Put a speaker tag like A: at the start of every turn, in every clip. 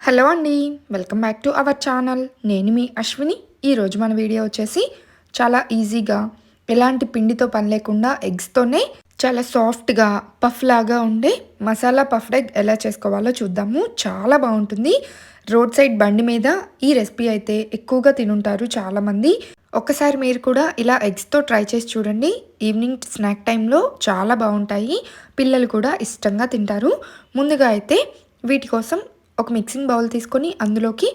A: Hello అండి, welcome back to our channel. నేను మీ అశ్విని. ఈరోజు మన వీడియో వచ్చేసి చాలా ఈజీగా ఎలాంటి పిండితో పని లేకుండా ఎగ్స్తోనే చాలా సాఫ్ట్గా పఫ్ లాగా ఉండే మసాలా పఫ్డ్ ఎగ్ ఎలా చేసుకోవాలో చూద్దాము. చాలా బాగుంటుంది. రోడ్ సైడ్ బండి మీద ఈ రెసిపీ అయితే ఎక్కువగా తినుంటారు చాలామంది. ఒక్కసారి మీరు కూడా ఇలా ఎగ్స్తో ట్రై చేసి చూడండి. ఈవినింగ్ స్నాక్ టైంలో చాలా బాగుంటాయి. పిల్లలు కూడా ఇష్టంగా తింటారు. ముందుగా అయితే వీటి కోసం ఒక మిక్సింగ్ బౌల్ తీసుకొని అందులోకి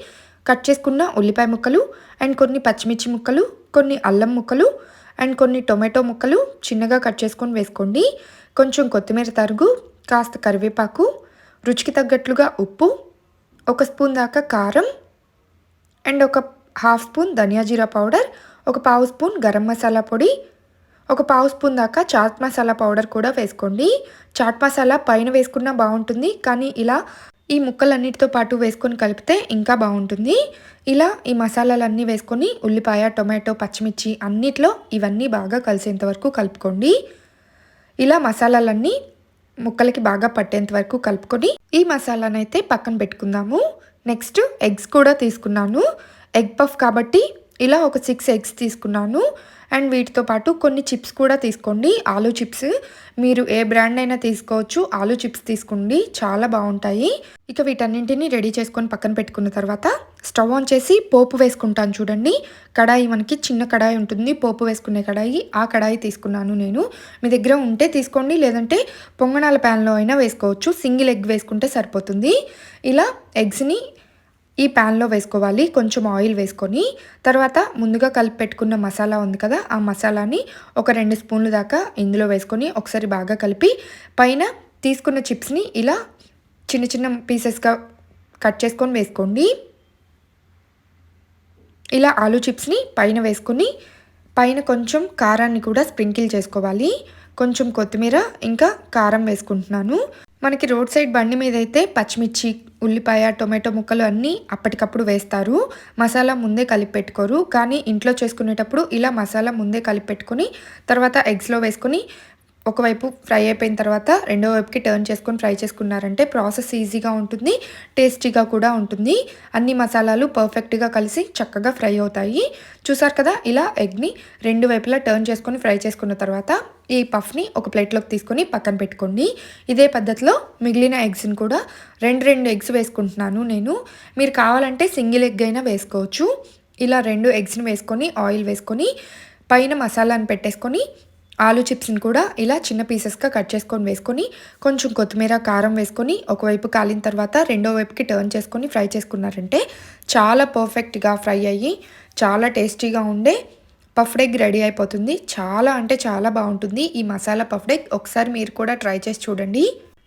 A: కట్ చేసుకున్న ఉల్లిపాయ ముక్కలు అండ్ కొన్ని పచ్చిమిర్చి ముక్కలు, కొన్ని అల్లం ముక్కలు అండ్ కొన్ని టొమాటో ముక్కలు చిన్నగా కట్ చేసుకొని వేసుకోండి. కొంచెం కొత్తిమీర తరుగు, కాస్త కరివేపాకు, రుచికి తగ్గట్లుగా ఉప్పు, ఒక స్పూన్ దాకా కారం అండ్ ఒక హాఫ్ స్పూన్ ధనియా జీరా పౌడర్, ఒక పావు స్పూన్ గరం మసాలా పొడి, ఒక పావు స్పూన్ దాకా చాట్ మసాలా పౌడర్ కూడా వేసుకోండి. చాట్ మసాలా పైన వేసుకున్నా బాగుంటుంది, కానీ ఇలా ఈ ముక్కలన్నిటితో పాటు వేసుకొని కలిపితే ఇంకా బాగుంటుంది. ఇలా ఈ మసాలాలన్నీ వేసుకొని ఉల్లిపాయ, టొమాటో, పచ్చిమిర్చి అన్నిట్లో ఇవన్నీ బాగా కలిసేంత వరకు కలుపుకోండి. ఇలా మసాలాలన్నీ ముక్కలకి బాగా పట్టేంత వరకు కలుపుకొని ఈ మసాలానైతే పక్కన పెట్టుకుందాము. నెక్స్ట్ ఎగ్స్ కూడా తీసుకున్నాను. ఎగ్ పఫ్ కాబట్టి ఇలా ఒక 6 ఎగ్స్ తీసుకున్నాను. అండ్ వీటితో పాటు కొన్ని చిప్స్ కూడా తీసుకోండి. ఆలూ చిప్స్, మీరు ఏ బ్రాండ్ అయినా తీసుకోవచ్చు. ఆలూ చిప్స్ తీసుకోండి, చాలా బాగుంటాయి. ఇక వీటన్నింటినీ రెడీ చేసుకొని పక్కన పెట్టుకున్న తర్వాత స్టవ్ ఆన్ చేసి పోపు వేసుకుంటాను. చూడండి, కడాయి, మనకి చిన్న కడాయి ఉంటుంది పోపు వేసుకునే కడాయి, ఆ కడాయి తీసుకున్నాను నేను. మీ దగ్గర ఉంటే తీసుకోండి, లేదంటే పొంగనాల ప్యాన్లో అయినా వేసుకోవచ్చు. సింగిల్ ఎగ్ వేసుకుంటే సరిపోతుంది. ఇలా ఎగ్స్ని ఈ ప్యాన్లో వేసుకోవాలి. కొంచెం ఆయిల్ వేసుకొని తర్వాత ముందుగా కలిపి పెట్టుకున్న మసాలా ఉంది కదా, ఆ మసాలాని ఒక 2 స్పూన్లు దాకా ఇందులో వేసుకొని ఒకసారి బాగా కలిపి పైన తీసుకున్న చిప్స్ని ఇలా చిన్న చిన్న పీసెస్గా కట్ చేసుకొని వేసుకోండి. ఇలా ఆలూ చిప్స్ని పైన వేసుకొని పైన కొంచెం కారాన్ని కూడా స్ప్రింకిల్ చేసుకోవాలి. కొంచెం కొత్తిమీర ఇంకా కారం వేసుకుంటున్నాను. మనకి రోడ్ సైడ్ బండి మీద అయితే పచ్చిమిర్చి, ఉల్లిపాయ, టొమాటో ముక్కలు అన్నీ అప్పటికప్పుడు వేస్తారు. మసాలా ముందే కలిపి పెట్టుకోరు. కానీ ఇంట్లో చేసుకునేటప్పుడు ఇలా మసాలా ముందే కలిపి పెట్టుకొని తర్వాత ఎగ్స్లో వేసుకొని ఒకవైపు ఫ్రై అయిపోయిన తర్వాత రెండో వైపుకి టర్న్ చేసుకొని ఫ్రై చేసుకున్నారంటే ప్రాసెస్ ఈజీగా ఉంటుంది, టేస్టీగా కూడా ఉంటుంది. అన్ని మసాలాలు పర్ఫెక్ట్గా కలిసి చక్కగా ఫ్రై అవుతాయి. చూసారు కదా, ఇలా ఎగ్ని 2 వైపులా టర్న్ చేసుకొని ఫ్రై చేసుకున్న తర్వాత ఈ పఫ్ని ఒక ప్లేట్లోకి తీసుకొని పక్కన పెట్టుకోండి. ఇదే పద్ధతిలో మిగిలిన ఎగ్స్ని కూడా 2 ఎగ్స్ వేసుకుంటున్నాను నేను. మీరు కావాలంటే సింగిల్ ఎగ్ అయినా వేసుకోవచ్చు. ఇలా 2 ఎగ్స్ని వేసుకొని ఆయిల్ వేసుకొని పైన మసాలాను పెట్టేసుకొని ఆలూ చిప్స్ని కూడా ఇలా చిన్న పీసెస్గా కట్ చేసుకొని వేసుకొని కొంచెం కొత్తిమీర, కారం వేసుకొని ఒకవైపు కాలిన తర్వాత రెండో వైపుకి టర్న్ చేసుకొని ఫ్రై చేసుకున్నారంటే చాలా పర్ఫెక్ట్గా ఫ్రై అయ్యి చాలా టేస్టీగా ఉండే పఫ్డ్ ఎగ్ రెడీ అయిపోతుంది. చాలా అంటే చాలా బాగుంటుంది ఈ మసాలా పఫ్డ్ ఎగ్. ఒకసారి మీరు కూడా ట్రై చేసి చూడండి.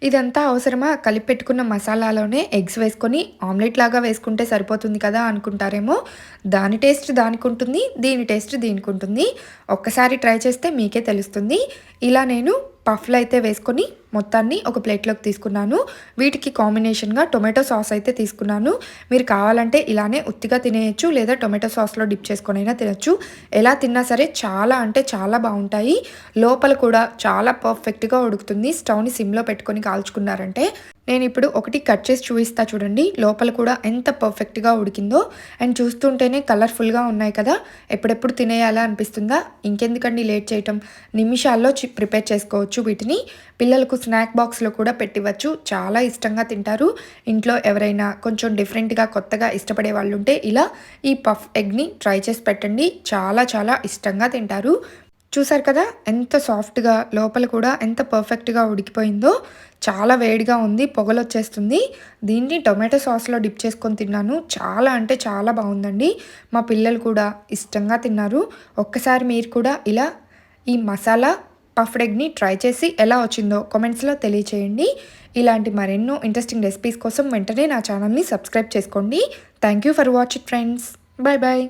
A: ఇదంతా అవసరమా? కలిపి పెట్టుకున్న మసాలాలోనే ఎగ్స్ వేసుకొని ఆమ్లెట్ లాగా వేసుకుంటే సరిపోతుంది కదా అనుకుంటారేమో. దాని టేస్ట్ దానికి ఉంటుంది, దీని టేస్ట్ దీనికి ఉంటుంది. ఒక్కసారి ట్రై చేస్తే మీకే తెలుస్తుంది. ఇలా నేను పఫ్లు అయితే వేసుకొని మొత్తాన్ని ఒక ప్లేట్లోకి తీసుకున్నాను. వీటికి కాంబినేషన్గా టొమాటో సాస్ అయితే తీసుకున్నాను. మీరు కావాలంటే ఇలానే ఉత్తిగా తినేయచ్చు, లేదా టొమాటో సాస్లో డిప్ చేసుకొని అయినా తినచ్చు. ఎలా తిన్నా సరే చాలా అంటే చాలా బాగుంటాయి. లోపల కూడా చాలా పర్ఫెక్ట్గా ఉడుకుతుంది. స్టవ్ని సిమ్లో పెట్టుకొని కాల్చుకున్నారంటే. నేను ఇప్పుడు ఒకటి కట్ చేసి చూపిస్తా చూడండి, లోపల కూడా ఎంత పర్ఫెక్ట్గా ఉడికిందో. అండ్ చూస్తుంటేనే కలర్ఫుల్గా ఉన్నాయి కదా, ఎప్పుడెప్పుడు తినేయాలా అనిపిస్తుందా? ఇంకెందుకండి లేట్ చేయటం, నిమిషాల్లో ప్రిపేర్ చేసుకోవచ్చు వీటిని. పిల్లలకు స్నాక్ బాక్స్లో కూడా పెట్టివచ్చు, చాలా ఇష్టంగా తింటారు. ఇంట్లో ఎవరైనా కొంచెం డిఫరెంట్గా కొత్తగా ఇష్టపడే వాళ్ళు ఉంటే ఇలా ఈ పఫ్ ఎగ్ని ట్రై చేసి పెట్టండి, చాలా చాలా ఇష్టంగా తింటారు. చూసారు కదా, ఎంత సాఫ్ట్గా లోపల కూడా ఎంత పర్ఫెక్ట్గా ఉడికిపోయిందో. చాలా వేడిగా ఉంది, పొగలు వచ్చేస్తుంది. దీన్ని టొమాటో సాస్లో డిప్ చేసుకొని తిన్నాను, చాలా అంటే చాలా బాగుందండి. మా పిల్లలు కూడా ఇష్టంగా తిన్నారు. ఒక్కసారి మీరు కూడా ఇలా ఈ మసాలా పఫ్డ్ ఎగ్ని ట్రై చేసి ఎలా వచ్చిందో కామెంట్స్లో తెలియచేయండి. ఇలాంటి మరెన్నో ఇంట్రెస్టింగ్ రెసిపీస్ కోసం వెంటనే నా ఛానల్ని సబ్స్క్రైబ్ చేసుకోండి. Thank you for watching friends. Bye bye.